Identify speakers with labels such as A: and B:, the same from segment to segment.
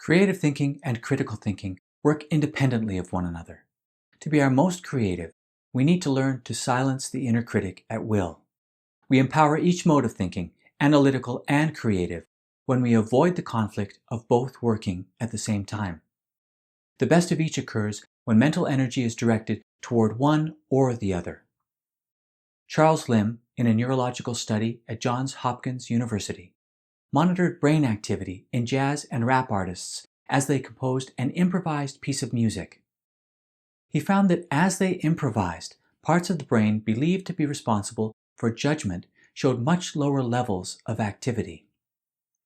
A: Creative thinking and critical thinking work independently of one another. To be our most creative, we need to learn to silence the inner critic at will. We empower each mode of thinking, analytical and creative, when we avoid the conflict of both working at the same time. The best of each occurs when mental energy is directed toward one or the other. Charles Limb, in a neurological study at Johns Hopkins University, monitored brain activity in jazz and rap artists as they composed an improvised piece of music. He found that as they improvised, parts of the brain believed to be responsible for judgment showed much lower levels of activity.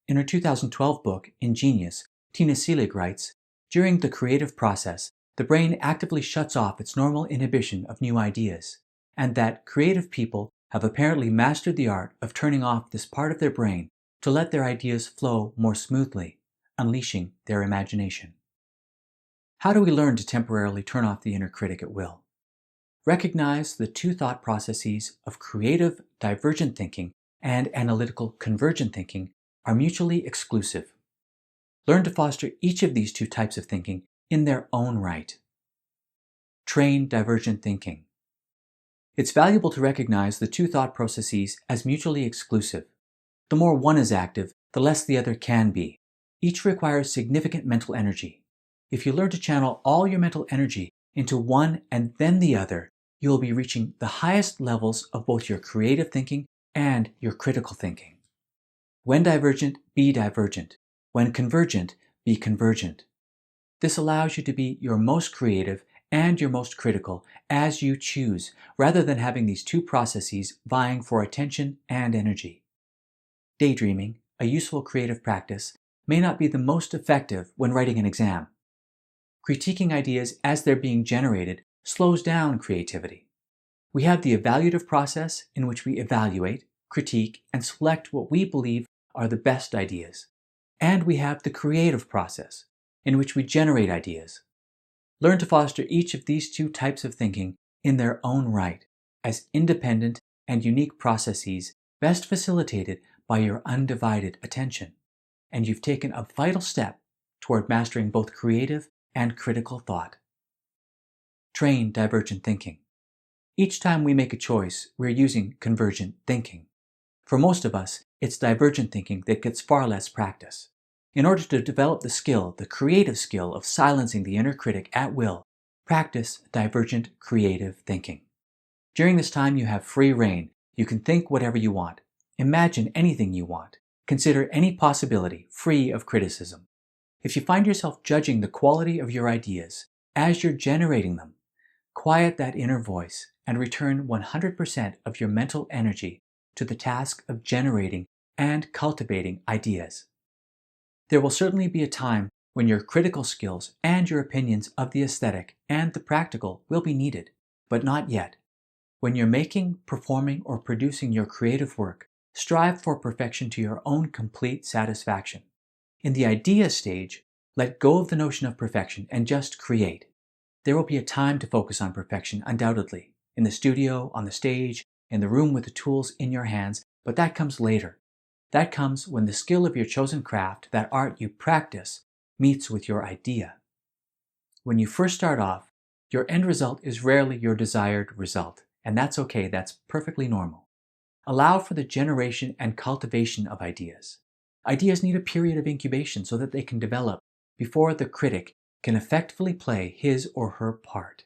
A: In her 2012 book, Ingenious, Tina Seelig writes, "During the creative process, the brain actively shuts off its normal inhibition of new ideas, and that creative people have apparently mastered the art of turning off this part of their brain to let their ideas flow more smoothly, unleashing their imagination." How do we learn to temporarily turn off the inner critic at will? Recognize the two thought processes of creative divergent thinking and analytical convergent thinking are mutually exclusive. Learn to foster each of these two types of thinking in their own right. Train divergent thinking. It's valuable to recognize the two thought processes as mutually exclusive. The more one is active, the less the other can be. Each requires significant mental energy. If you learn to channel all your mental energy into one and then the other, you will be reaching the highest levels of both your creative thinking and your critical thinking. When divergent, be divergent. When convergent, be convergent. This allows you to be your most creative and your most critical as you choose, rather than having these two processes vying for attention and energy. Daydreaming, a useful creative practice, may not be the most effective when writing an exam. Critiquing ideas as they're being generated slows down creativity. We have the evaluative process in which we evaluate, critique, and select what we believe are the best ideas. And we have the creative process in which we generate ideas. Learn to foster each of these two types of thinking in their own right as independent and unique processes best facilitated by your undivided attention. And you've taken a vital step toward mastering both creative and critical thought. Train divergent thinking. Each time we make a choice, we're using convergent thinking. For most of us, it's divergent thinking that gets far less practice. In order to develop the skill, the creative skill of silencing the inner critic at will, practice divergent creative thinking. During this time, you have free rein. You can think whatever you want. Imagine anything you want. Consider any possibility, free of criticism. If you find yourself judging the quality of your ideas as you're generating them, quiet that inner voice and return 100% of your mental energy to the task of generating and cultivating ideas. There will certainly be a time when your critical skills and your opinions of the aesthetic and the practical will be needed, but not yet. When you're making, performing, or producing your creative work, strive for perfection to your own complete satisfaction. In the idea stage, let go of the notion of perfection and just create. There will be a time to focus on perfection, undoubtedly, in the studio, on the stage, in the room with the tools in your hands, but that comes later. That comes when the skill of your chosen craft, that art you practice, meets with your idea. When you first start off, your end result is rarely your desired result, and that's okay, that's perfectly normal. Allow for the generation and cultivation of ideas. Ideas need a period of incubation so that they can develop before the critic can effectively play his or her part.